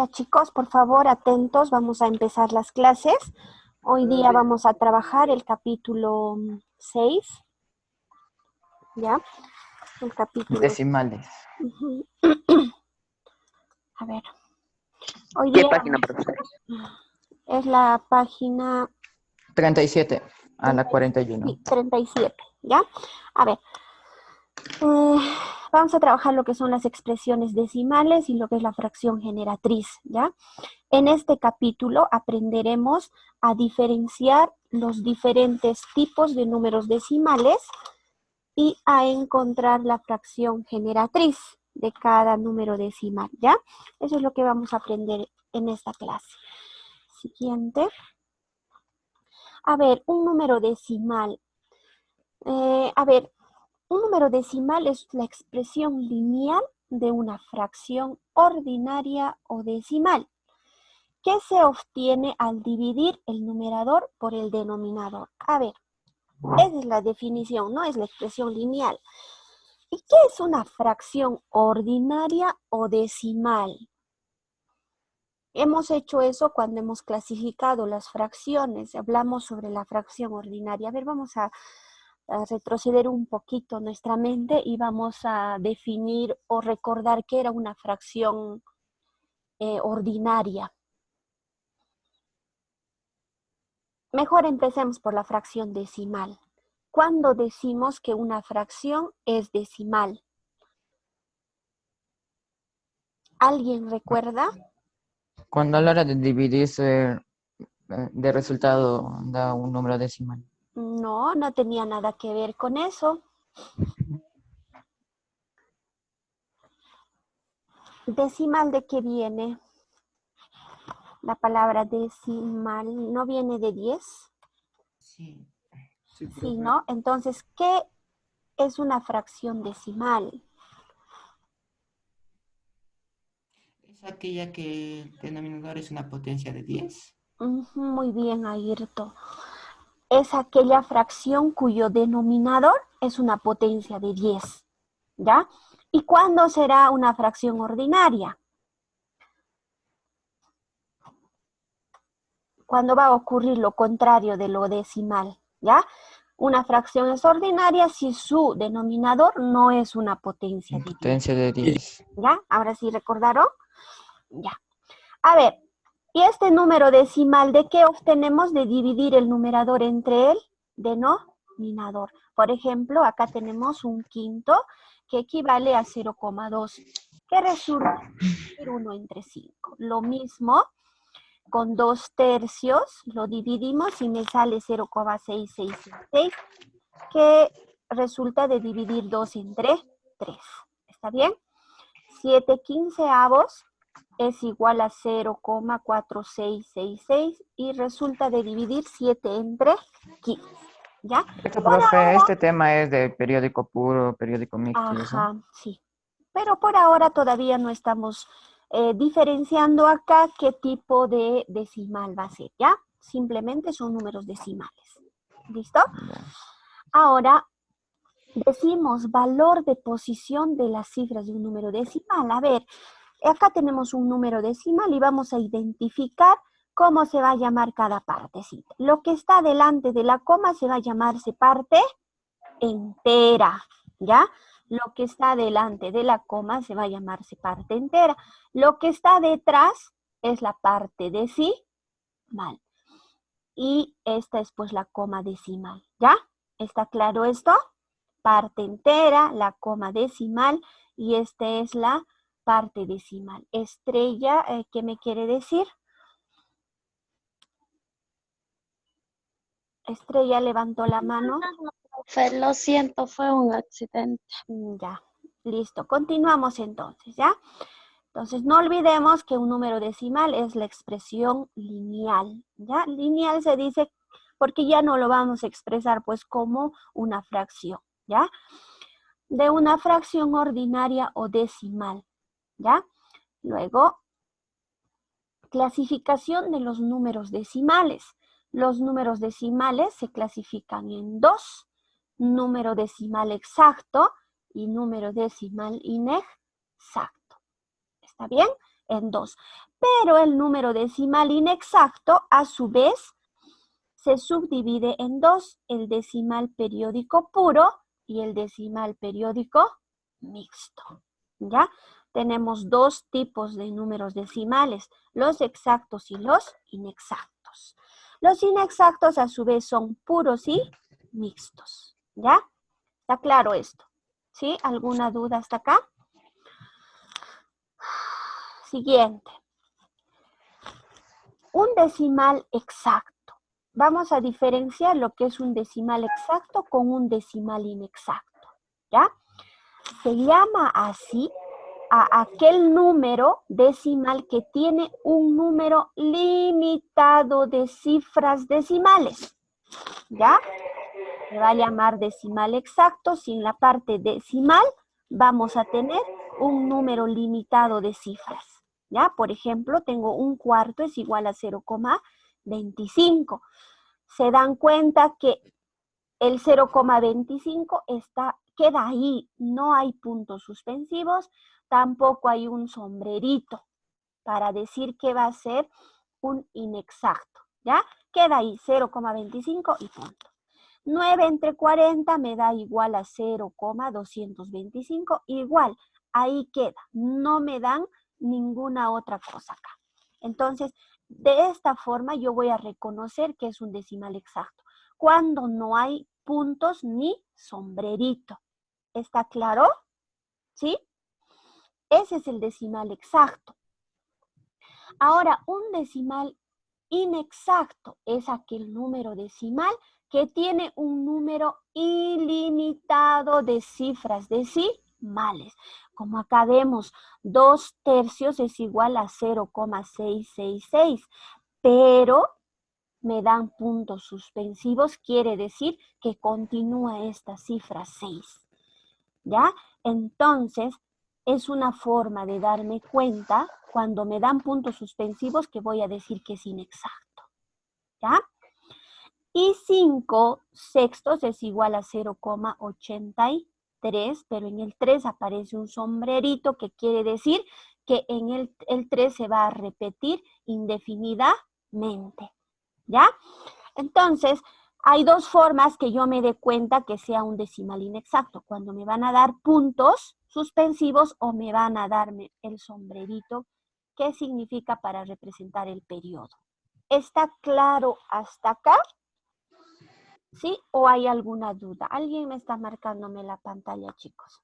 Ya chicos, por favor, atentos, vamos a empezar las clases. Hoy día vamos a trabajar el capítulo 6, ¿ya? El capítulo... Decimales. Ujú. A ver, hoy ¿Qué día página, profesor? es la página 37 a la 41. 37, ¿ya? A ver, eh, vamos a trabajar lo que son las expresiones decimales y lo que es la fracción generatriz, ¿ya? En este capítulo aprenderemos a diferenciar los diferentes tipos de números decimales y a encontrar la fracción generatriz de cada número decimal, ¿ya? Eso es lo que vamos a aprender en esta clase. Siguiente. A ver, un número decimal. Un número decimal es la expresión lineal de una fracción ordinaria o decimal, que se obtiene al dividir el numerador por el denominador. A ver, esa es la definición, ¿no? Es la expresión lineal. ¿Y qué es una fracción ordinaria o decimal? Hemos hecho eso cuando hemos clasificado las fracciones. Hablamos sobre la fracción ordinaria. A ver, vamos a retroceder un poquito nuestra mente y vamos a definir o recordar qué era una fracción ordinaria. Mejor empecemos por la fracción decimal. ¿Cuándo decimos que una fracción es decimal? ¿Alguien recuerda? Cuando a la hora de dividirse de resultado da un número decimal. No, no tenía nada que ver con eso. ¿Decimal de qué viene? La palabra decimal, ¿no viene de 10? Sí. Sí, ¿no? Entonces, ¿qué es una fracción decimal? Es aquella que el denominador es una potencia de 10. Muy bien, Ayrto. Es aquella fracción cuyo denominador es una potencia de 10, ¿ya? ¿Y cuándo será una fracción ordinaria? Cuando va a ocurrir lo contrario de lo decimal, ¿ya? Una fracción es ordinaria si su denominador no es una potencia de 10. Potencia de 10. ¿Ya? Ahora sí recordaron. Ya. A ver, ¿y este número decimal de qué obtenemos? De dividir el numerador entre el denominador. Por ejemplo, acá tenemos un quinto que equivale a 0,2, que resulta ser 1 entre 5. Lo mismo con 2/3, lo dividimos y me sale 0,6666, que resulta de dividir 2 entre 3. ¿Está bien? 7/15 es igual a 0,4666 y resulta de dividir 7 entre 15. ¿Ya? Profe, este tema es de periódico puro, periódico mixto y eso. Ajá, sí. Pero por ahora todavía no estamos diferenciando acá qué tipo de decimal va a ser, ¿ya? Simplemente son números decimales. ¿Listo? Ahora, decimos valor de posición de las cifras de un número decimal. A ver, acá tenemos un número decimal y vamos a identificar cómo se va a llamar cada partecita. Lo que está delante de la coma se va a llamarse parte entera, ¿ya? Lo que está delante de la coma se va a llamarse parte entera. Lo que está detrás es la parte decimal. Y esta es pues la coma decimal, ¿ya? ¿Está claro esto? Parte entera, la coma decimal y esta es la parte decimal. Estrella, ¿qué me quiere decir? Estrella levantó la mano. Lo siento, fue un accidente. Ya, listo. Continuamos entonces, ¿ya? Entonces, no olvidemos que un número decimal es la expresión lineal, ¿ya? Lineal se dice porque ya no lo vamos a expresar pues como una fracción, ¿ya? De una fracción ordinaria o decimal, ¿ya? Luego, clasificación de los números decimales. Los números decimales se clasifican en dos: número decimal exacto y número decimal inexacto. ¿Está bien? En dos. Pero el número decimal inexacto, a su vez, se subdivide en dos, el decimal periódico puro y el decimal periódico mixto, ¿ya? Tenemos dos tipos de números decimales, los exactos y los inexactos. Los inexactos a su vez son puros y mixtos, ¿ya? ¿Está claro esto? ¿Sí? ¿Alguna duda hasta acá? Siguiente. Un decimal exacto. Vamos a diferenciar lo que es un decimal exacto con un decimal inexacto, ¿ya? Se llama así a aquel número decimal que tiene un número limitado de cifras decimales, ¿ya? Se va a llamar decimal exacto. Si en la parte decimal vamos a tener un número limitado de cifras, ¿ya? Por ejemplo, tengo un cuarto es igual a 0,25. Se dan cuenta que el 0,25 queda ahí, no hay puntos suspensivos, tampoco hay un sombrerito para decir que va a ser un inexacto, ¿ya? Queda ahí 0,25 y punto. 9 entre 40 me da igual a 0,225, igual, ahí queda, no me dan ninguna otra cosa acá. Entonces, de esta forma yo voy a reconocer que es un decimal exacto, cuando no hay puntos ni sombrerito. ¿Está claro? ¿Sí? Ese es el decimal exacto. Ahora, un decimal inexacto es aquel número decimal que tiene un número ilimitado de cifras decimales. Como acá vemos, 2/3 es igual a 0,666, pero me dan puntos suspensivos, quiere decir que continúa esta cifra 6, ¿ya? Entonces, es una forma de darme cuenta cuando me dan puntos suspensivos que voy a decir que es inexacto, ¿ya? Y 5/6 es igual a 0,83, pero en el 3 aparece un sombrerito que quiere decir que en el 3 se va a repetir indefinidamente, ¿ya? Entonces, hay dos formas que yo me dé cuenta que sea un decimal inexacto, cuando me van a dar puntos suspensivos o me van a darme el sombrerito, que significa para representar el periodo. ¿Está claro hasta acá? ¿Sí? ¿O hay alguna duda? Alguien me está marcándome la pantalla, chicos.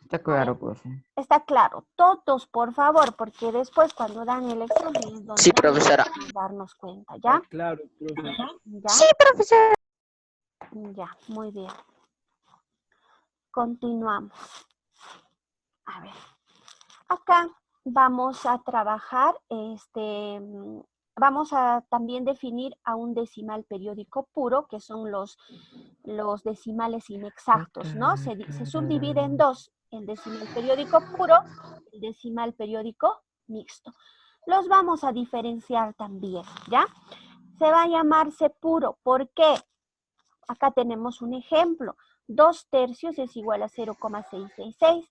Está claro, profe. Está claro. Todos, por favor, porque después cuando dan el examen es donde Sí, profesora. vamos a darnos cuenta, ¿ya? Claro, profe. ¿Ya? Sí, profesora. Ya, muy bien. Continuamos. A ver. Acá vamos a trabajar, vamos a también definir a un decimal periódico puro, que son los decimales inexactos, ¿no? Se subdivide en dos, el decimal periódico puro y el decimal periódico mixto. Los vamos a diferenciar también, ¿ya? Se va a llamarse puro. ¿Por qué? Acá tenemos un ejemplo. 2/3 es igual a 0,666.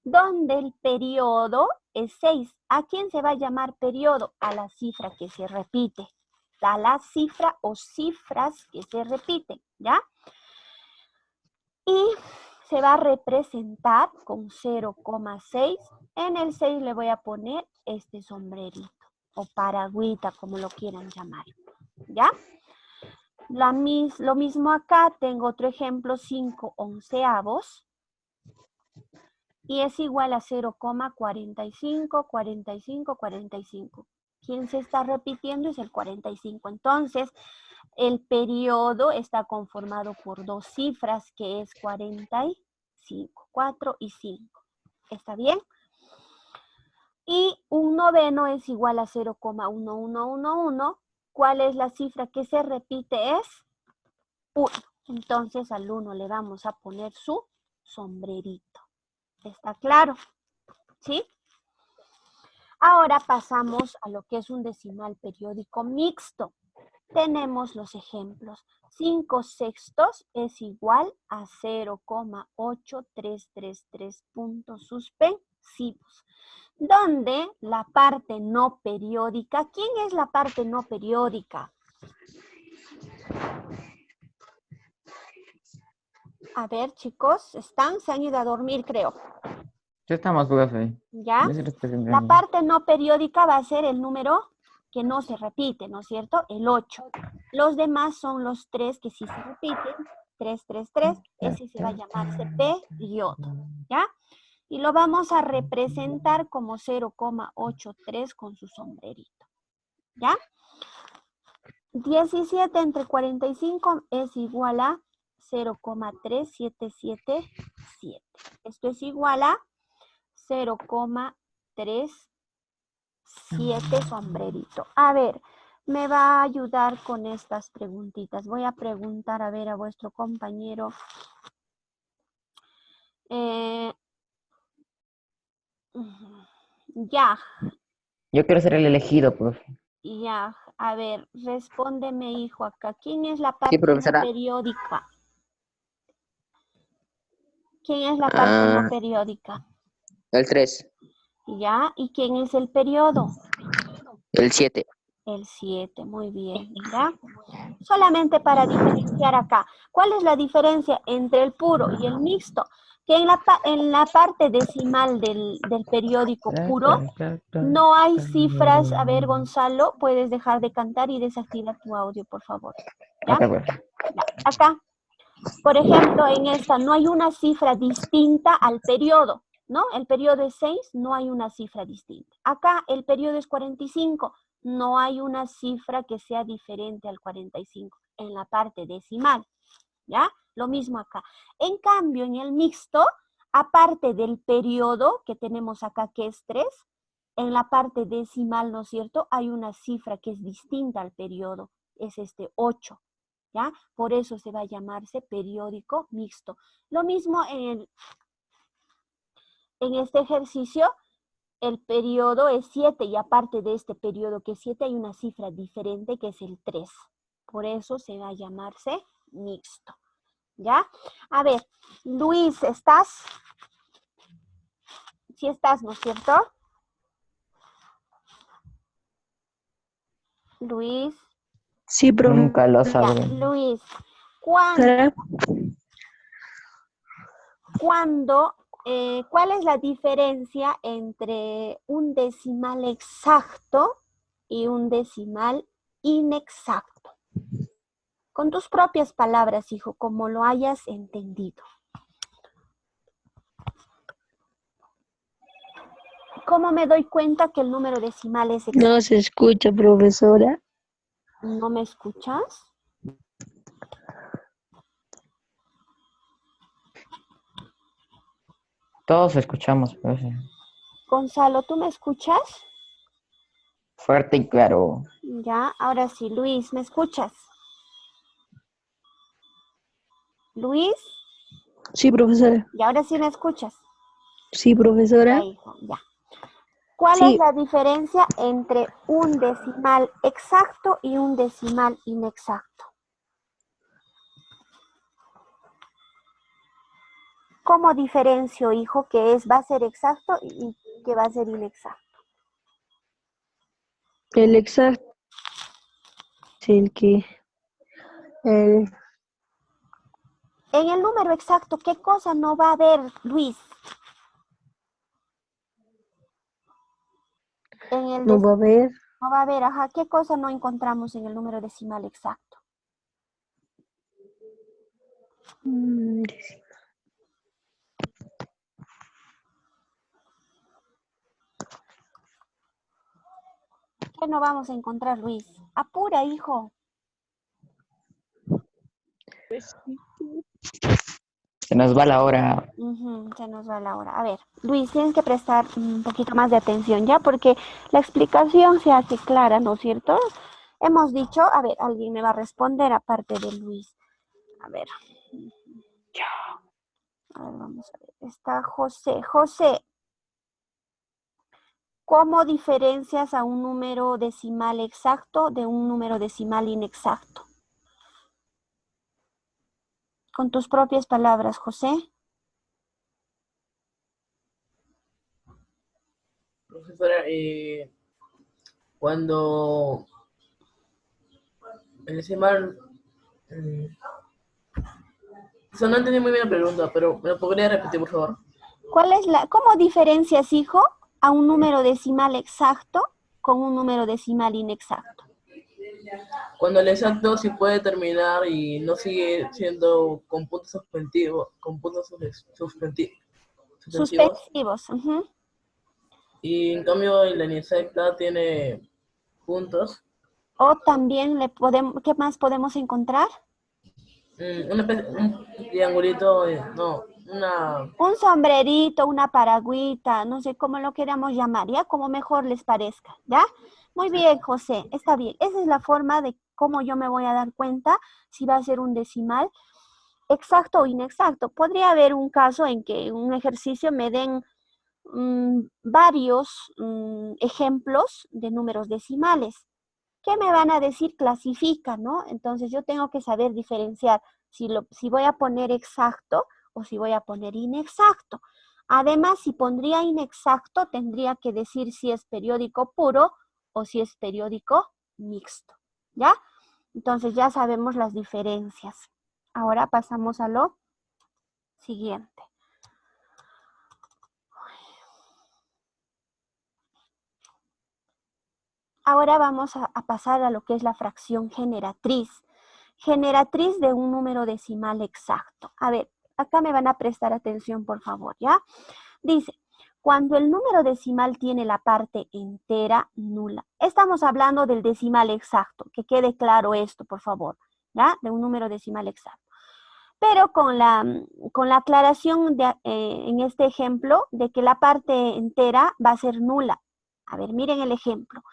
Donde el periodo es 6. ¿A quién se va a llamar periodo? A la cifra que se repite. A la cifra o cifras que se repiten, ¿ya? Y se va a representar con 0,6. En el 6 le voy a poner este sombrerito o paragüita, como lo quieran llamar, ¿ya? Lo mismo acá, tengo otro ejemplo, 5/11. Y es igual a 0,45, 45, 45. ¿Quién se está repitiendo? Es el 45. Entonces, el periodo está conformado por dos cifras, que es 45, 4 y 5. ¿Está bien? Y un noveno es igual a 0,1111. ¿Cuál es la cifra que se repite? Es 1. Entonces, al 1 le vamos a poner su sombrerito. ¿Está claro? ¿Sí? Ahora pasamos a lo que es un decimal periódico mixto. Tenemos los ejemplos. 5/6 es igual a 0,8333 puntos sucesivos, donde la parte no periódica, ¿quién es la parte no periódica? A ver, chicos, se han ido a dormir, creo. Ya estamos, profe. ¿Ya? Ya se los presenté. La parte no periódica va a ser el número que no se repite, ¿no es cierto? El 8. Los demás son los 3 que sí se repiten. 3, 3, 3. Ese se va a llamarse periodo. ¿Ya? Y lo vamos a representar como 0,83 con su sombrerito. ¿Ya? 17 entre 45 es igual a 0,3777. Esto es igual a 0,37 sombrerito. A ver, me va a ayudar con estas preguntitas. Voy a preguntar, a ver, a vuestro compañero. Ya, Yo quiero ser el elegido, profe. ya. A ver, respóndeme, hijo, acá. ¿Quién es la parte no profesora. periódica? ¿Quién es la parte no periódica? El 3, Ya, ¿y quién es el periodo? el 7. El 7, muy bien, ¿ya? Solamente para diferenciar acá. ¿Cuál es la diferencia entre el puro y el mixto? Que en la parte decimal del periódico puro no hay cifras. A ver, Gonzalo, puedes dejar de cantar y desactivar tu audio, por favor. ¿Ya? Acá, profe. Ya, acá, por ejemplo, en esta no hay una cifra distinta al periodo, ¿no? El periodo es 6, no hay una cifra distinta. Acá el periodo es 45, no hay una cifra que sea diferente al 45 en la parte decimal, ¿ya? Lo mismo acá. En cambio, en el mixto, aparte del periodo que tenemos acá, que es 3, en la parte decimal, ¿no es cierto? Hay una cifra que es distinta al periodo, es 8. ¿Ya? Por eso se va a llamarse periódico mixto. Lo mismo en este ejercicio, el periodo es 7 y aparte de este periodo que es 7 hay una cifra diferente que es el 3. Por eso se va a llamarse mixto. ¿Ya? A ver, Luis, ¿estás? Sí estás, ¿no es cierto? Luis. Sí, profe. Nunca lo Ya, sabré. Luis, ¿cuál es la diferencia entre un decimal exacto y un decimal inexacto? Con tus propias palabras, hijo, como lo hayas entendido. ¿Cómo me doy cuenta que el número decimal es exacto? No se escucha, profesora. ¿No me escuchas? Todos escuchamos, profe. Gonzalo, ¿tú me escuchas? Fuerte y claro. Ya, ahora sí. Luis, ¿me escuchas? Luis, Sí, profesora. y ahora sí me escuchas. Sí, profesora. Ya, hijo, ya. ¿Cuál es Sí, la diferencia entre un decimal exacto y un decimal inexacto? ¿Cómo diferencio, hijo, que va a ser exacto y que va a ser inexacto? el exacto es el que... En el número exacto, ¿qué cosa no va a haber, Luis? no va a haber. No va a haber, ajá. ¿Qué cosa no encontramos en el número decimal exacto? ¿Qué no vamos a encontrar, Luis? Apura, hijo. Se nos va la hora. Se nos va la hora. A ver, Luis, tienes que prestar un poquito más de atención ya, porque la explicación se hace clara, ¿no es cierto? Hemos dicho, a ver, alguien me va a responder aparte de Luis. A ver. A ver, vamos a ver. Está José. José, ¿cómo diferencias a un número decimal exacto de un número decimal inexacto? Con tus propias palabras, José. Profesora, cuando el decimal... Eso no entendí muy bien la pregunta, pero ¿me lo podría repetir, por favor? ¿Cómo diferencias, hijo, a un número decimal exacto con un número decimal inexacto? Cuando el exacto sí puede terminar y no sigue siendo con puntos suspensivos, Suspensivos. Ujú. Y en cambio la inexacta tiene puntos. O también ¿qué más podemos encontrar? Un triangulito, no, Un sombrerito, una paragüita, no sé cómo lo queramos llamar, ¿ya? Como mejor les parezca, ¿ya? Muy bien, José, está bien. Esa es la forma de cómo yo me voy a dar cuenta si va a ser un decimal exacto o inexacto. Podría haber un caso en que un ejercicio me den varios ejemplos de números decimales. ¿Qué me van a decir? Clasifica, ¿no? Entonces yo tengo que saber diferenciar si voy a poner exacto o si voy a poner inexacto. Además, si pondría inexacto, tendría que decir si es periódico puro o si es periódico mixto, ¿ya? Entonces ya sabemos las diferencias. Ahora pasamos a lo siguiente. Ahora vamos a pasar a lo que es la fracción generatriz. Generatriz de un número decimal exacto. A ver, acá me van a prestar atención, por favor, ¿ya? Dice, cuando el número decimal tiene la parte entera nula. Estamos hablando del decimal exacto, que quede claro esto, por favor, ¿ya? De un número decimal exacto. Pero con la aclaración en este ejemplo de que la parte entera va a ser nula. A ver, miren el ejemplo.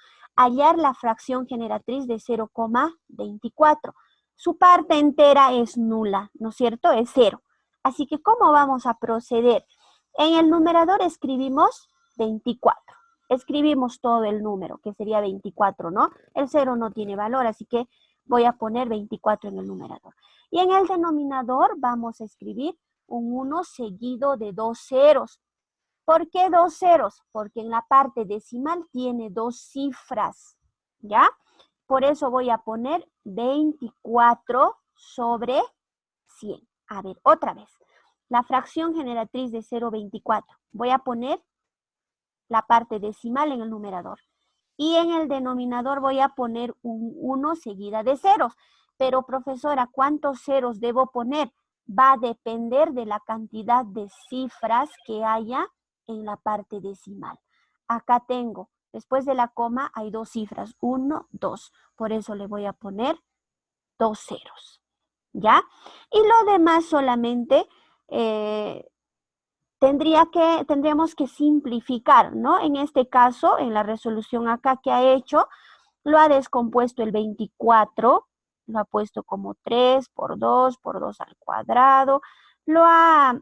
Hallar la fracción generatriz de 0,24. Su parte entera es nula, ¿no es cierto? Es 0. Así que, ¿cómo vamos a proceder? En el numerador escribimos 24. Escribimos todo el número, que sería 24, ¿no? El 0 no tiene valor, así que voy a poner 24 en el numerador. Y en el denominador vamos a escribir un 1 seguido de 2 ceros. ¿Por qué 2 ceros? Porque en la parte decimal tiene 2 cifras, ¿ya? Por eso voy a poner 24 sobre 100. A ver, otra vez. La fracción generatriz de 0,24. Voy a poner la parte decimal en el numerador. Y en el denominador voy a poner un 1 seguida de ceros. Pero, profesora, ¿cuántos ceros debo poner? Va a depender de la cantidad de cifras que haya en la parte decimal. Acá tengo, después de la coma hay 2 cifras, 1, 2. Por eso le voy a poner 2 ceros, ¿ya? Y lo demás solamente tendríamos que simplificar, ¿no? En este caso, en la resolución acá que ha hecho, lo ha descompuesto el 24, lo ha puesto como 3 por 2 al cuadrado, lo ha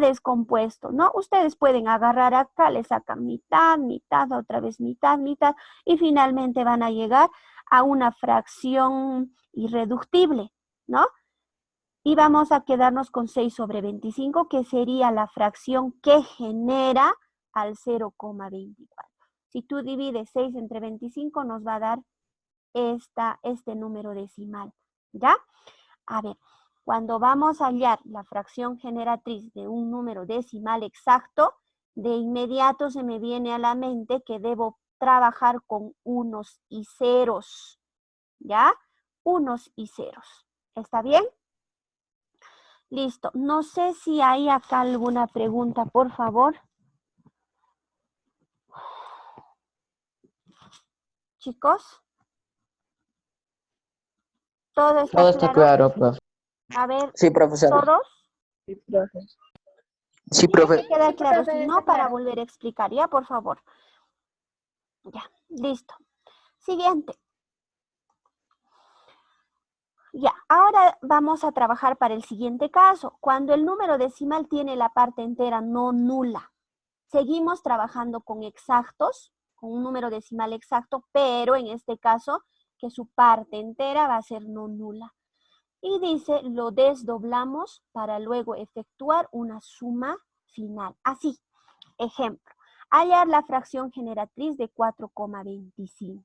descompuesto, ¿no? Ustedes pueden agarrar acá, le sacan mitad, mitad, otra vez mitad, mitad, y finalmente van a llegar a una fracción irreductible, ¿no? Y vamos a quedarnos con 6 sobre 25, que sería la fracción que genera al 0,24. Si tú divides 6 entre 25, nos va a dar este número decimal, ¿ya? A ver, cuando vamos a hallar la fracción generatriz de un número decimal exacto, de inmediato se me viene a la mente que debo trabajar con unos y ceros, ¿ya? Unos y ceros. ¿Está bien? Listo. No sé si hay acá alguna pregunta, por favor. Chicos. ¿Todo está Todo está claro, profe. A ver, Sí, profesor. ¿todos? Sí, profe. Sí, Tiene profe. que quedar claro, si no, para volver a explicar, ya, por favor. Ya, listo. Siguiente. Ya, ahora vamos a trabajar para el siguiente caso. Cuando el número decimal tiene la parte entera no nula. Seguimos trabajando con exactos, con un número decimal exacto, pero en este caso que su parte entera va a ser no nula. Y dice, lo desdoblamos para luego efectuar una suma final. Así, ejemplo, Hallar la fracción generatriz de 4,25.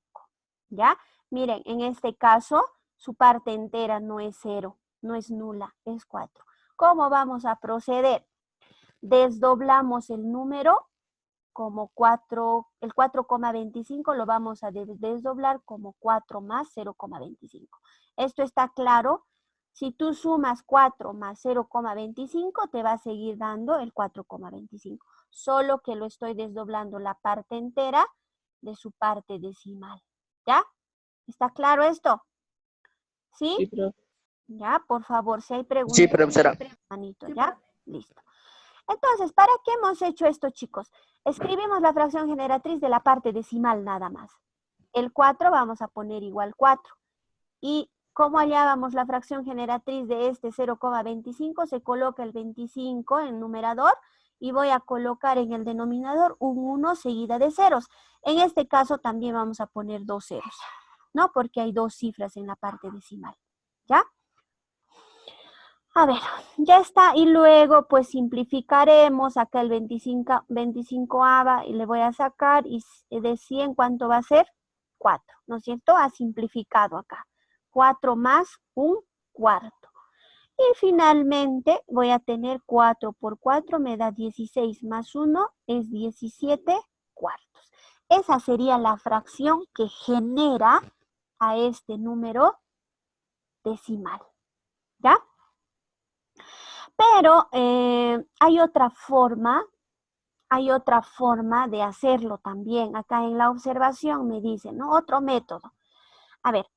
¿Ya? Miren, en este caso, su parte entera no es 0, no es nula, es 4. ¿Cómo vamos a proceder? Desdoblamos el número como 4, el 4,25 lo vamos a desdoblar como 4 más 0,25. ¿Esto está claro? Si tú sumas 4 más 0,25, te va a seguir dando el 4,25. Solo que lo estoy desdoblando la parte entera de su parte decimal. ¿Ya? ¿Está claro esto? ¿Sí? Sí, profe. Ya, por favor, si hay preguntas. Sí, profesora. Manito, ¿ya? Listo. Entonces, ¿para qué hemos hecho esto, chicos? Escribimos la fracción generatriz de la parte decimal nada más. El 4 vamos a poner igual 4. ¿Y cómo hallábamos la fracción generatriz de este 0,25? Se coloca el 25 en numerador y voy a colocar en el denominador un 1 seguida de ceros. En este caso también vamos a poner 2 ceros, ¿no? Porque hay 2 cifras en la parte decimal, ¿ya? A ver, ya está. Y luego, pues, simplificaremos acá el 25ava y le voy a sacar. Y de 100, ¿cuánto va a ser? 4, ¿no es cierto? Ha simplificado acá. 4 más un cuarto. Y finalmente voy a tener 4 por 4, me da 16 más 1, es 17 cuartos. Esa sería la fracción que genera a este número decimal, ¿ya? Pero hay otra forma de hacerlo también. Acá en la observación me dicen, ¿no? Otro método. A ver,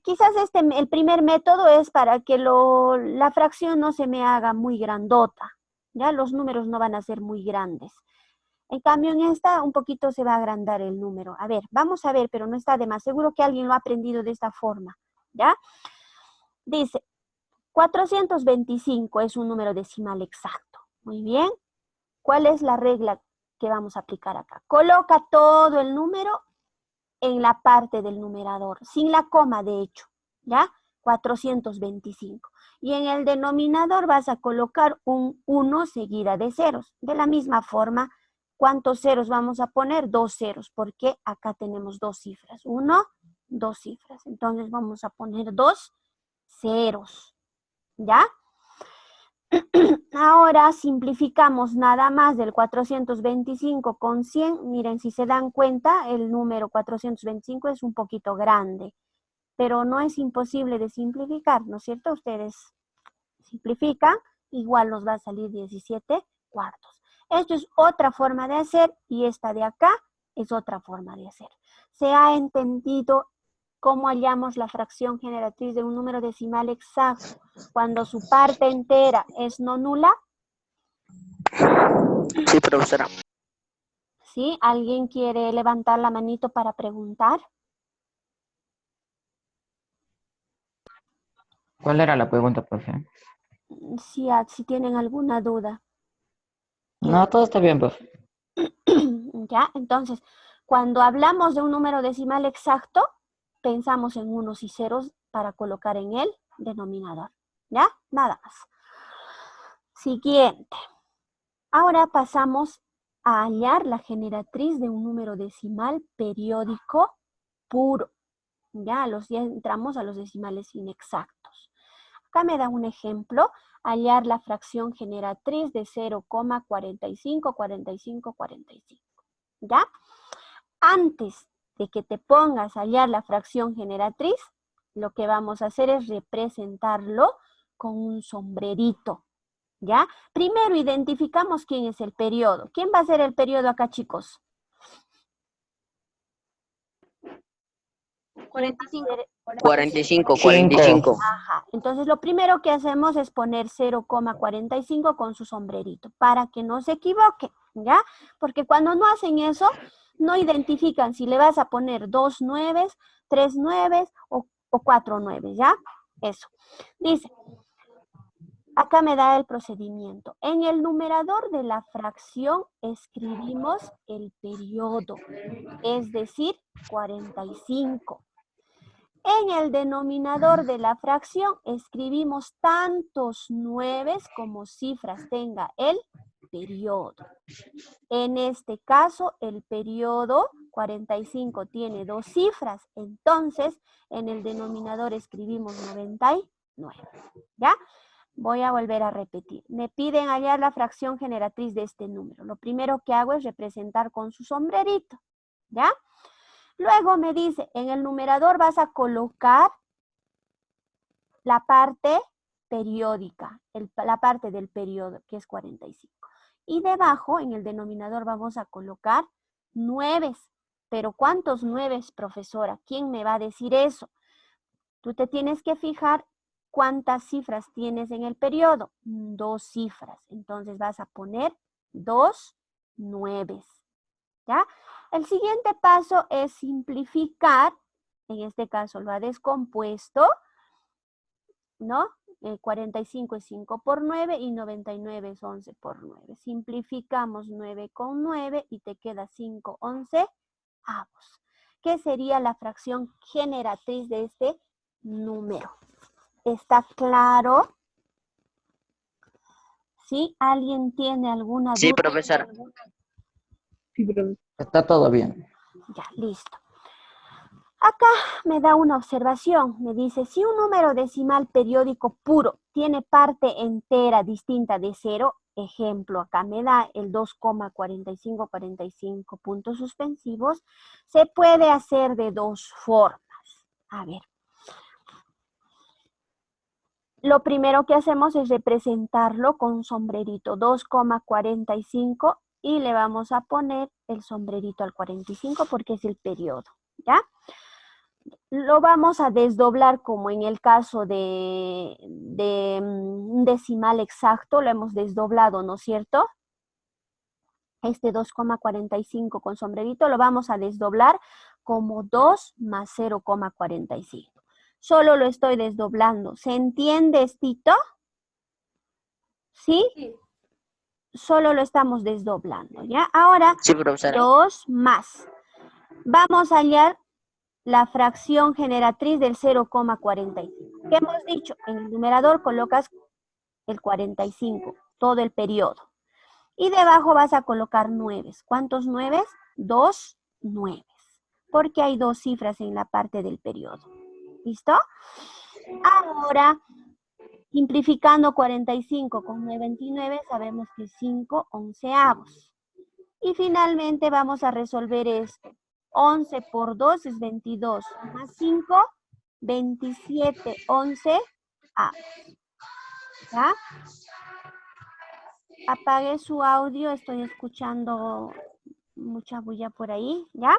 quizás el primer método es para que la fracción no se me haga muy grandota, ¿ya? Los números no van a ser muy grandes. En cambio, en esta un poquito se va a agrandar el número. A ver, vamos a ver, pero no está de más. Seguro que alguien lo ha aprendido de esta forma, ¿ya? Dice, 425 es un número decimal exacto. Muy bien. ¿Cuál es la regla que vamos a aplicar acá? Coloca todo el número en la parte del numerador, sin la coma, de hecho, ¿ya? 425. Y en el denominador vas a colocar un 1 seguida de ceros. De la misma forma, ¿cuántos ceros vamos a poner? 2 ceros, porque acá tenemos 2 cifras. 1, 2 cifras. Entonces vamos a poner 2 ceros. ¿Ya? Ahora simplificamos nada más del 425 con 100. Miren, si se dan cuenta, el número 425 es un poquito grande, pero no es imposible de simplificar, ¿no es cierto? Ustedes simplifican, igual nos va a salir 17 cuartos. Esto es otra forma de hacer y esta de acá es otra forma de hacer. ¿Se ha entendido cómo hallamos la fracción generatriz de un número decimal exacto cuando su parte entera es no nula? Sí, profesora. ¿Sí? ¿Alguien quiere levantar la manito para preguntar? ¿Cuál era la pregunta, profe? Si tienen alguna duda. No, todo está bien, profe. ¿Ya? Entonces, cuando hablamos de un número decimal exacto, pensamos en unos y ceros para colocar en el denominador. ¿Ya? Nada más. Siguiente. Ahora pasamos a hallar la generatriz de un número decimal periódico puro. Ya entramos a los decimales inexactos. Acá me da un ejemplo, hallar la fracción generatriz de 0,454545. ¿Ya? Antes de que te pongas a hallar la fracción generatriz, lo que vamos a hacer es representarlo con un sombrerito. ¿Ya? Primero identificamos quién es el periodo. ¿Quién va a ser el periodo acá, chicos? 45, 45. Ajá. Entonces lo primero que hacemos es poner 0,45 con su sombrerito para que no se equivoque, ¿ya? Porque cuando no hacen eso, no identifican si le vas a poner 2 nueves, 3 nueves o 4 nueves, ¿ya? Eso. Dice, acá me da el procedimiento. En el numerador de la fracción escribimos el periodo, es decir, 45. En el denominador de la fracción escribimos tantos nueves como cifras tenga el periodo. En este caso, el periodo 45 tiene 2 cifras, entonces en el denominador escribimos 99, ¿ya? Voy a volver a repetir. Me piden hallar la fracción generatriz de este número. Lo primero que hago es representar con su sombrerito, ¿ya? Luego me dice, en el numerador vas a colocar la parte periódica, la parte del periodo, que es 45. Y debajo, en el denominador, vamos a colocar 9. Pero ¿cuántos 9, profesora? ¿Quién me va a decir eso? Tú te tienes que fijar cuántas cifras tienes en el periodo. 2 cifras. Entonces vas a poner 2 9. ¿Ya? El siguiente paso es simplificar. En este caso lo ha descompuesto, ¿no? 45 es 5 por 9 y 99 es 11 por 9. Simplificamos 9 con 9 y te queda 5 onceavos. ¿Qué sería la fracción generatriz de este número? ¿Está claro? ¿Sí? ¿Alguien tiene alguna duda? Sí, profesora. Sí, profe. Está todo bien. Ya, listo. Acá me da una observación. Me dice, si un número decimal periódico puro tiene parte entera distinta de 0, ejemplo, acá me da el 2,4545 puntos suspensivos, se puede hacer de 2 formas. A ver. Lo primero que hacemos es representarlo con un sombrerito, 2,45, y le vamos a poner el sombrerito al 45 porque es el periodo, ¿ya? Lo vamos a desdoblar como en el caso de un decimal exacto, lo hemos desdoblado, ¿no es cierto? Este 2,45 con sombrerito lo vamos a desdoblar como 2 más 0,45. Solo lo estoy desdoblando. ¿Se entiende, Estito? ¿Sí? Sí. Solo lo estamos desdoblando, ¿ya? Ahora, Sí, profesora. 2 más. Vamos a hallar la fracción generatriz del 0,45. ¿Qué hemos dicho? En el numerador colocas el 45, todo el periodo. Y debajo vas a colocar 9. ¿Cuántos 9? 2 9. Porque hay 2 cifras en la parte del periodo. ¿Listo? Ahora, simplificando 45 con 99, sabemos que es 5 onceavos. Y finalmente vamos a resolver esto. 11 por 2 es 22, más 5, 27 onceavos. ¿Ya? Apague su audio, estoy escuchando mucha bulla por ahí, ¿ya?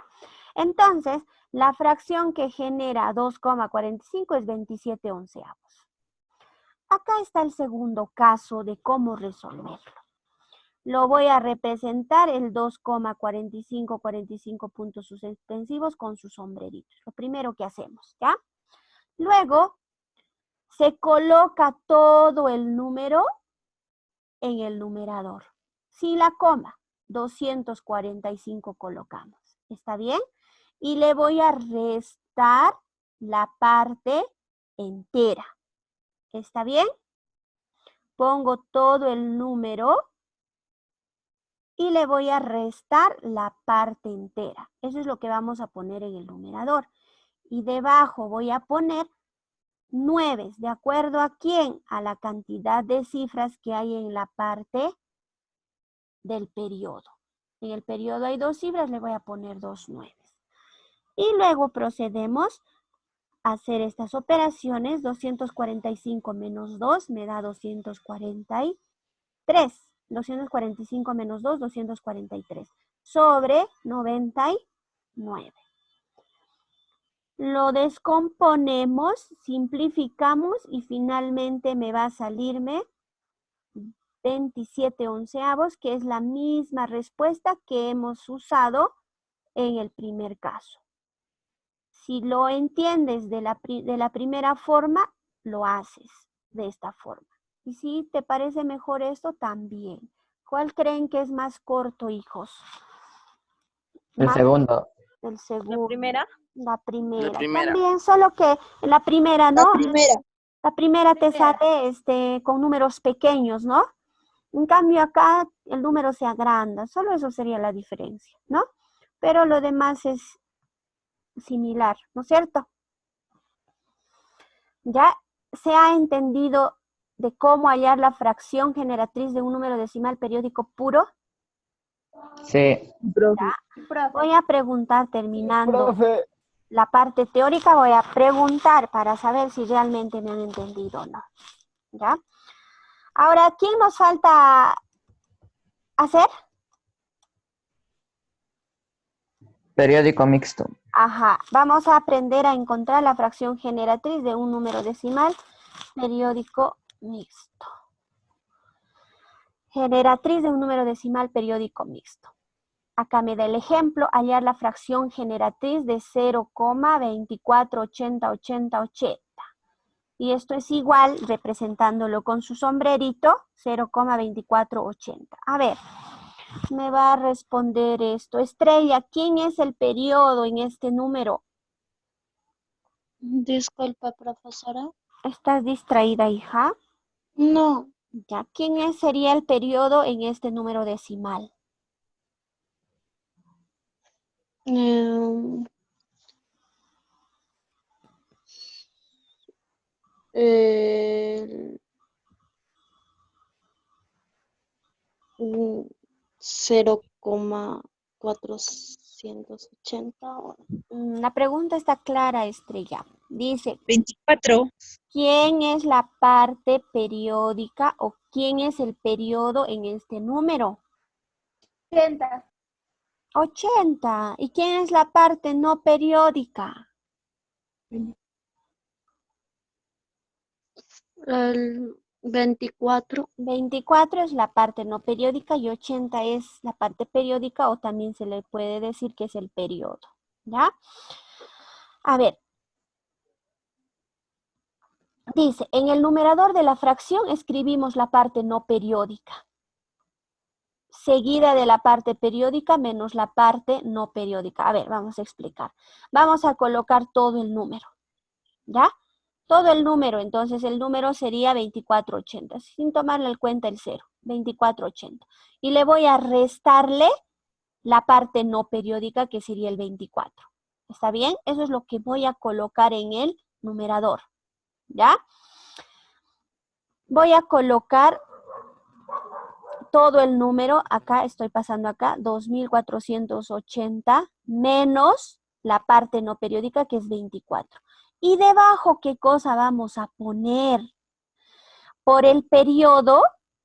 Entonces, la fracción que genera 2,45 es 27 onceavos. Acá está el segundo caso de cómo resolverlo. Lo voy a representar el 2,45 puntos suspensivos con sus sombreritos. Lo primero que hacemos, ¿ya? Luego, se coloca todo el número en el numerador. Sin la coma, 245 colocamos. ¿Está bien? Y le voy a restar la parte entera. ¿Está bien? Pongo todo el número y le voy a restar la parte entera. Eso es lo que vamos a poner en el numerador. Y debajo voy a poner 9, ¿de acuerdo a quién? A la cantidad de cifras que hay en la parte del periodo. En el periodo hay 2 cifras, le voy a poner 2 9. Y luego procedemos a hacer estas operaciones. 245 menos 2 me da 243. 245 menos 2, 243. Sobre 99. Lo descomponemos, simplificamos y finalmente me va a salirme 27 onceavos, que es la misma respuesta que hemos usado en el primer caso. Si lo entiendes de la primera forma, lo haces de esta forma. Y si te parece mejor esto, también. ¿Cuál creen que es más corto, hijos? El segundo. El segundo. ¿La primera? La primera. La primera. También, solo que en la primera, ¿no? La primera. La primera te sale con números pequeños, ¿no? En cambio acá el número se agranda, solo eso sería la diferencia, ¿no? Pero lo demás es similar, ¿no es cierto? Ya se ha entendido de cómo hallar la fracción generatriz de un número decimal periódico puro. Sí. Profe. Voy a preguntar terminando la parte teórica, voy a preguntar para saber si realmente me han entendido o no. ¿Ya? Ahora, ¿quién nos falta hacer? Periódico mixto. Ajá, vamos a aprender a encontrar la fracción generatriz de un número decimal periódico mixto. Generatriz de un número decimal periódico mixto. Acá me da el ejemplo, hallar la fracción generatriz de 0,24808080. Y esto es igual, representándolo con su sombrerito, 0,2480. A ver, me va a responder esto. Estrella, ¿quién es el periodo en este número? Disculpe, profesora. ¿Estás distraída, hija? No, Ya, ¿quién sería el periodo en este número decimal? em, el 0,480. La pregunta está clara, Estrella. Dice, 24. ¿quién es la parte periódica o quién es el periodo en este número? 80. 80. ¿Y quién es la parte no periódica? El 24. 24 es la parte no periódica y 80 es la parte periódica o también se le puede decir que es el periodo. ¿Ya? A ver. Dice, en el numerador de la fracción escribimos la parte no periódica, seguida de la parte periódica menos la parte no periódica. A ver, vamos a explicar. Vamos a colocar todo el número, ¿ya? Todo el número, entonces el número sería 2480, sin tomarle en cuenta el 0, 2480. Y le voy a restarle la parte no periódica, que sería el 24. ¿Está bien? Eso es lo que voy a colocar en el numerador, ¿ya? Voy a colocar todo el número, acá estoy pasando acá, 2480 menos la parte no periódica, que es 24. Y debajo, ¿qué cosa vamos a poner? Por el periodo,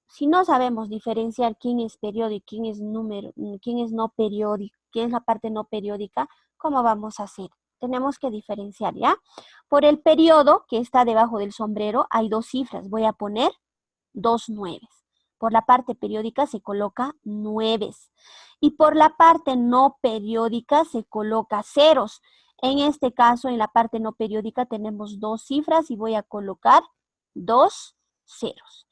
si no sabemos diferenciar quién es periodo y quién es número, quién es no periódico, quién es la parte no periódica, ¿cómo vamos a hacer? Tenemos que diferenciar, ¿ya? Por el periodo que está debajo del sombrero hay dos cifras. Voy a poner 2 nueves. Por la parte periódica se coloca nueves. Y por la parte no periódica se coloca ceros. En este caso, en la parte no periódica tenemos dos cifras y voy a colocar 2 ceros.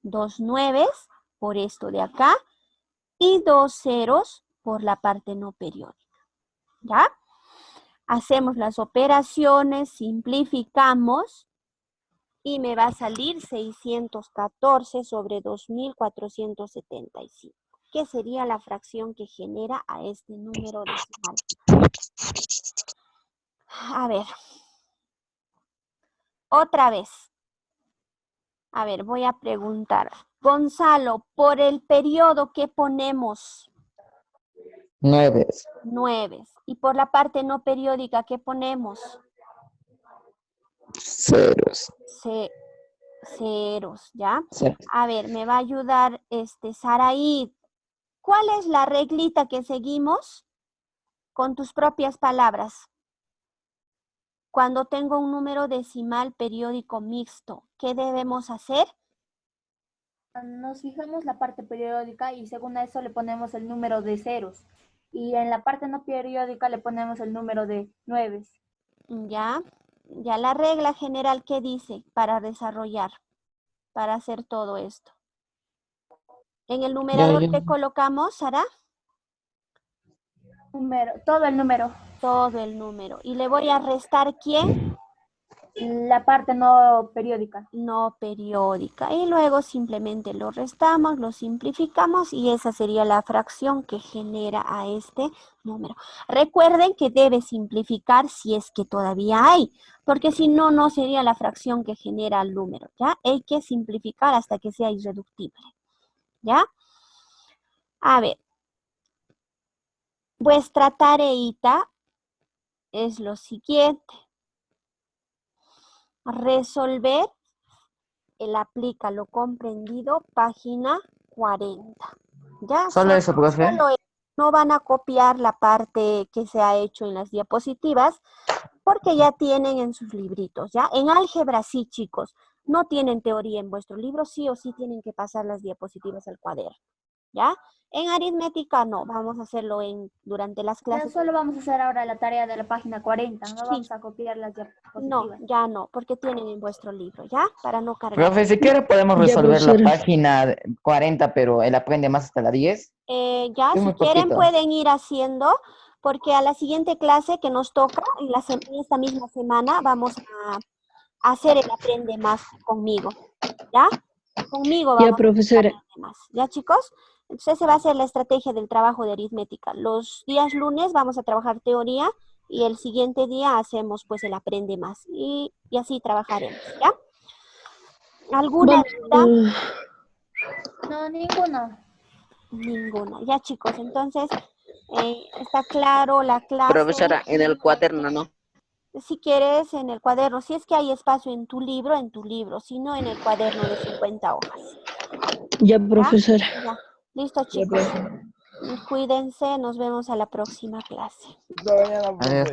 2 nueves por esto de acá y 2 ceros por la parte no periódica. ¿Ya? Hacemos las operaciones, simplificamos y me va a salir 614 sobre 2475, que sería la fracción que genera a este número decimal. A ver, otra vez. A ver, voy a preguntar. Gonzalo, por el periodo, ¿qué ponemos? 9. 9. Y por la parte no periódica, ¿qué ponemos? Ceros. Ceros, ¿ya? Ceros. A ver, me va a ayudar Saraí. ¿Cuál es la reglita que seguimos? Con tus propias palabras. Cuando tengo un número decimal periódico mixto, ¿qué debemos hacer? Nos fijamos la parte periódica y según eso le ponemos el número de ceros. Y en la parte no periódica le ponemos el número de nueves. Ya la regla general, ¿qué dice para desarrollar, para hacer todo esto? En el numerador, ¿qué colocamos, Sara? Todo el número. Todo el número. ¿Y le voy a restar quién? La parte no periódica. No periódica. Y luego simplemente lo restamos, lo simplificamos y esa sería la fracción que genera a este número. Recuerden que debe simplificar si es que todavía hay, porque si no, no sería la fracción que genera el número, ¿ya? Hay que simplificar hasta que sea irreductible, ¿ya? A ver, vuestra tareita es lo siguiente. Resolver el aplica lo comprendido, página 40. ¿Ya? Solo eso, profe. Solo eso. No van a copiar la parte que se ha hecho en las diapositivas porque ya tienen en sus libritos, ¿ya? En álgebra sí, chicos. No tienen teoría en vuestro libro, sí o sí tienen que pasar las diapositivas al cuaderno, ¿ya? En aritmética no, vamos a hacerlo durante las Ya clases. solo vamos a hacer ahora la tarea de la página 40, no Sí. vamos a copiar las diapositivas. No, ya no, porque tienen en vuestro libro, ¿ya? Para no cargar. Profe, si quiere podemos Ya, resolver la profesora. página 40, pero él aprende más hasta la 10. Ya, Es si muy quieren poquito. pueden ir haciendo, porque a la siguiente clase que nos toca, en esta misma semana, vamos a hacer el aprende más conmigo, ¿ya? Conmigo Ya, vamos a hacer el profesora. aprende más, ¿ya, chicos? Entonces esa va a ser la estrategia del trabajo de aritmética. Los días lunes vamos a trabajar teoría y el siguiente día hacemos pues el aprende más y así trabajaremos, ¿ya? ¿Alguna duda? No, ninguna. Ninguna. Ya, chicos, entonces está claro la clase. Profesora, en el cuaderno, ¿no? Si quieres, en el cuaderno. Si es que hay espacio en tu libro. Si no, en el cuaderno de 50 hojas. Ya, profesora. Ya. Listo, chicos. Cuídense. Nos vemos a la próxima clase. Adiós.